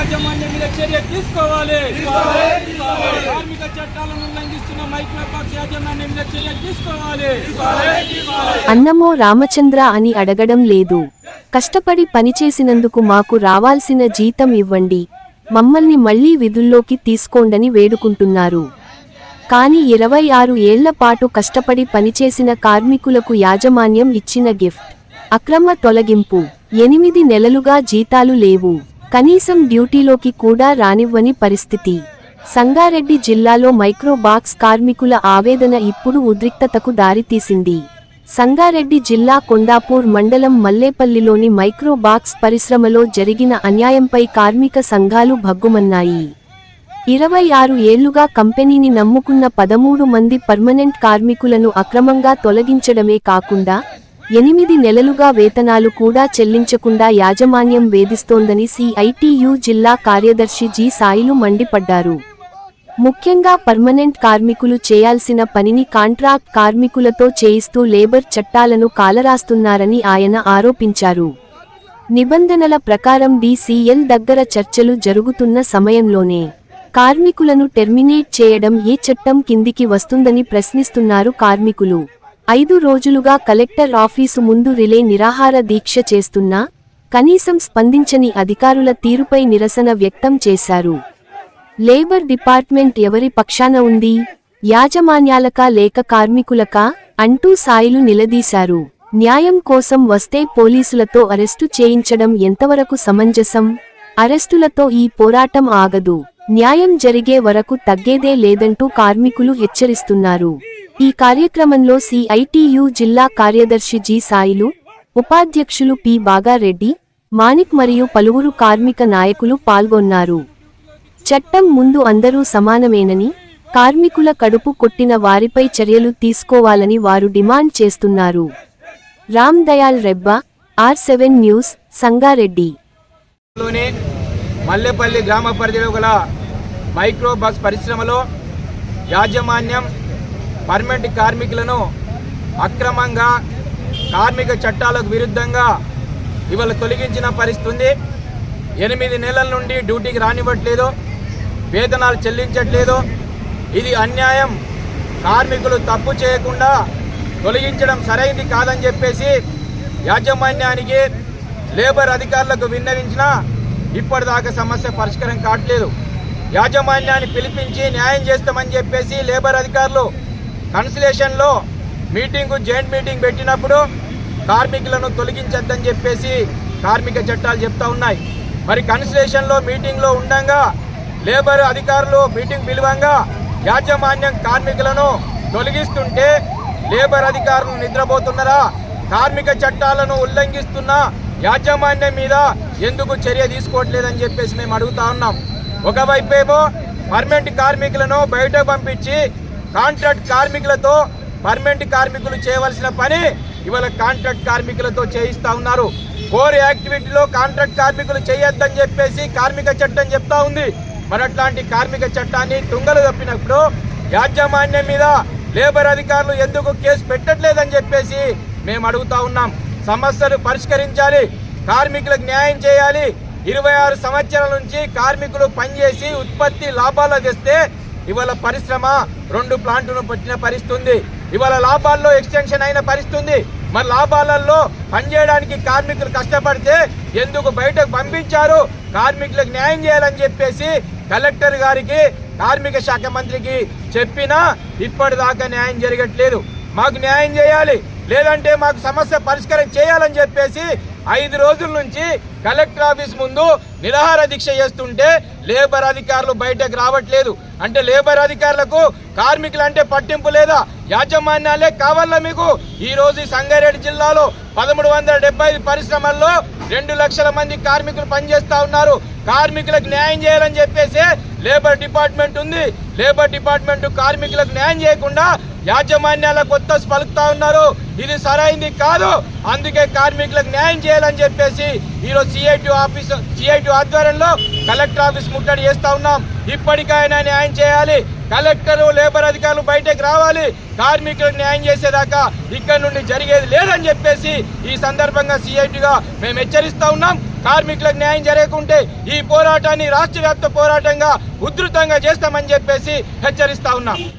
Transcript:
యాజమాన్యం మీద చర్య తీసుకోవాలి. కార్మిక చట్టాలను ఉల్లంఘిస్తున్న మైక్రోబాక్స్ యాజమాన్యం మీద చర్య తీసుకోవాలి. అన్నమో రామచంద్ర అని అడగడం లేదు. కష్టపడి పనిచేసినందుకు మాకు రావాల్సిన జీతం ఇవ్వండి, మమ్మల్ని మళ్లీ విధుల్లోకి తీసుకోండని వేడుకుంటున్నారు. కానీ 26 ఏళ్ల పాటు కష్టపడి పనిచేసిన కార్మికులకు యాజమాన్యం ఇచ్చిన గిఫ్ట్ అక్రమ తొలగింపు. 8 నెలలుగా జీతాలు లేవు, కనీసం డ్యూటీలోకి కూడా రానివ్వని పరిస్థితి. సంగారెడ్డి జిల్లాలో మైక్రోబాక్స్ కార్మికుల ఆవేదన ఇప్పుడు ఉద్రిక్తతకు దారితీసింది. సంగారెడ్డి జిల్లా కొండాపూర్ మండలం మల్లేపల్లిలోని మైక్రోబాక్స్ పరిశ్రమలో జరిగిన అన్యాయంపై కార్మిక సంఘాలు భగ్గుమన్నాయి. 26 ఏళ్లుగా కంపెనీని నమ్ముకున్న 13 మంది పర్మనెంట్ కార్మికులను అక్రమంగా తొలగించడమే కాకుండా 8 నెలలుగా వేతనాలు కూడా చెల్లించకుండా యాజమాన్యం వేధిస్తోందని సిఐటియు జిల్లా కార్యదర్శి జి సాయిలు మండిపడ్డారు. ముఖ్యంగా పర్మనెంట్ కార్మికులు చేయాల్సిన పనిని కాంట్రాక్ట్ కార్మికులతో చేయిస్తూ లేబర్ చట్టాలను కాలరాస్తున్నారని ఆయన ఆరోపించారు. నిబంధనల ప్రకారం డిసిఎల్ దగ్గర చర్చలు జరుగుతున్న సమయంలోనే కార్మికులను టెర్మినేట్ చేయడం ఏ చట్టం కిందికి వస్తుందని ప్రశ్నిస్తున్నారు కార్మికులు. 5 రోజులుగా కలెక్టర్ ఆఫీసు ముందు రిలే నిరాహార దీక్ష చేస్తున్నా కనీసం స్పందించని అధికారుల తీరుపై నిరసన వ్యక్తం చేశారు. లేబర్ డిపార్ట్మెంట్ ఎవరి పక్షాన ఉంది, యాజమాన్యాలకా లేక కార్మికులకా అంటూ సాయిలు నిలదీశారు. న్యాయం కోసం వస్తే పోలీసులతో అరెస్టు చేయించడం ఎంతవరకు సమంజసం? అరెస్టులతో ఈ పోరాటం ఆగదు, న్యాయం జరిగే వరకు తగ్గేదే లేదంటూ కార్మికులు హెచ్చరిస్తున్నారు. ఈ కార్యక్రమంలో సిఐటియు జిల్లా కార్యదర్శి జి సాయిలు, ఉపాధ్యక్షులు పి బాగారెడ్డి, మాణిక్ మరియు పలువురు కార్మిక నాయకులు పాల్గొన్నారు. చట్టం ముందు అందరూ సమానమేనని, కార్మికుల కడుపు కొట్టిన వారిపై చర్యలు తీసుకోవాలని వారు డిమాండ్ చేస్తున్నారు. Ram Dayal Rebba, R7 news, Sangareddy. మల్లెపల్లి గ్రామ పరిధిలో గల మైక్రోబాక్స్ పరిశ్రమలో యాజమాన్యం పర్మనెంట్ కార్మికులను అక్రమంగా కార్మిక చట్టాలకు విరుద్ధంగా ఇవాళ తొలగించిన పరిస్థితి ఉంది. 8 నెలల నుండి డ్యూటీకి రానివ్వట్లేదు, వేతనాలు చెల్లించట్లేదు. ఇది అన్యాయం. కార్మికులు తప్పు చేయకుండా తొలగించడం సరైంది కాదని చెప్పేసి యాజమాన్యానికి లేబర్ అధికారులకు విన్నవించినా ఇప్పటిదాకా సమస్య పరిష్కారం కావట్లేదు. యాజమాన్యాన్ని పిలిపించి న్యాయం చేస్తామని చెప్పేసి లేబర్ అధికారులు కన్సలేషన్లో జాయింట్ మీటింగ్ పెట్టినప్పుడు కార్మికులను తొలగించొద్దని చెప్పేసి కార్మిక చట్టాలు చెప్తా ఉన్నాయి. మరి కన్సలేషన్లో మీటింగ్లో ఉండగా లేబర్ అధికారులు మీటింగ్ పిలువంగా యాజమాన్యం కార్మికులను తొలగిస్తుంటే లేబర్ అధికారులు నిద్రపోతున్నారా? కార్మిక చట్టాలను ఉల్లంఘిస్తున్న యాజమాన్యం మీద ఎందుకు చర్య తీసుకోవట్లేదని చెప్పేసి మేము అడుగుతా ఉన్నాం. ఒకవైపేమో పర్మనెంట్ కార్మికులను బయటకు పంపించి కాంట్రాక్ట్ కార్మికులతో పర్మనెంట్ కార్మికులు చేయవలసిన పని ఇవాళ కాంట్రాక్ట్ కార్మికులతో చేయిస్తా ఉన్నారు. కోర్ యాక్టివిటీలో కాంట్రాక్ట్ కార్మికులు చేయొద్దని చెప్పేసి కార్మిక చట్టం చెప్తా ఉంది. మరి అట్లాంటి కార్మిక చట్టాన్ని తుంగలు తప్పినప్పుడు యాజమాన్యం మీద లేబర్ అధికారులు ఎందుకు కేసు పెట్టట్లేదని చెప్పేసి మేము అడుగుతా ఉన్నాం. సమస్యలు పరిష్కరించాలి, కార్మికులకు న్యాయం చేయాలి. 26 సంవత్సరాల నుంచి కార్మికులు పనిచేసి ఉత్పత్తి లాభాలు తెస్తే ఇవాళ పరిశ్రమ 2 ప్లాంట్లను పెట్టిన పరిస్థితి ఉంది. ఇవాళ లాభాల్లో ఎక్స్టెన్షన్ అయిన పరిస్థితి ఉంది. మరి లాభాలలో పనిచేయడానికి కార్మికులు కష్టపడితే ఎందుకు బయటకు పంపించారు? కార్మికులకు న్యాయం చేయాలని చెప్పేసి కలెక్టర్ గారికి, కార్మిక శాఖ మంత్రికి చెప్పినా ఇప్పటిదాకా న్యాయం జరగట్లేదు. మాకు న్యాయం చేయాలి, లేదంటే మాకు సమస్య పరిష్కారం చేయాలని చెప్పేసి 5 రోజుల నుంచి కలెక్టర్ ఆఫీస్ ముందు నిరాహార దీక్ష చేస్తుంటే లేబర్ అధికారులు బయటకు రావట్లేదు. అంటే లేబర్ అధికారులకు కార్మికులు అంటే పట్టింపు లేదా? యాజమాన్యాలే కావాలా మీకు? ఈ రోజు సంగారెడ్డి జిల్లాలో 1375 పరిశ్రమల్లో 2 లక్షల మంది కార్మికులు పనిచేస్తా ఉన్నారు. కార్మికులకు న్యాయం చేయాలని చెప్పేసి లేబర్ డిపార్ట్మెంట్ ఉంది. లేబర్ డిపార్ట్మెంట్ కార్మికులకు న్యాయం చేయకుండా యాజమాన్యాల కొత్త పలుకుతా ఉన్నారు. ఇది సరైంది కాదు. అందుకే కార్మికులకు న్యాయం చేయాలని చెప్పేసి ఈరోజు సిఐటి ఆధ్వర్యంలో కలెక్టర్ ఆఫీస్ ముట్టడి చేస్తా ఉన్నాం. ఇప్పటికైనా న్యాయం చేయాలి. కలెక్టర్, లేబర్ అధికారులు బయటకు రావాలి. కార్మికులకు న్యాయం చేసేదాకా ఇక్కడ నుండి జరిగేది లేదని చెప్పేసి ఈ సందర్భంగా సిఐటిగా మేము హెచ్చరిస్తా ఉన్నాం. కార్మికులకు న్యాయం జరగకుంటే ఈ పోరాటాన్ని రాష్ట్ర వ్యాప్త పోరాటంగా ఉధృతంగా చేస్తామని చెప్పేసి హెచ్చరిస్తా ఉన్నాం.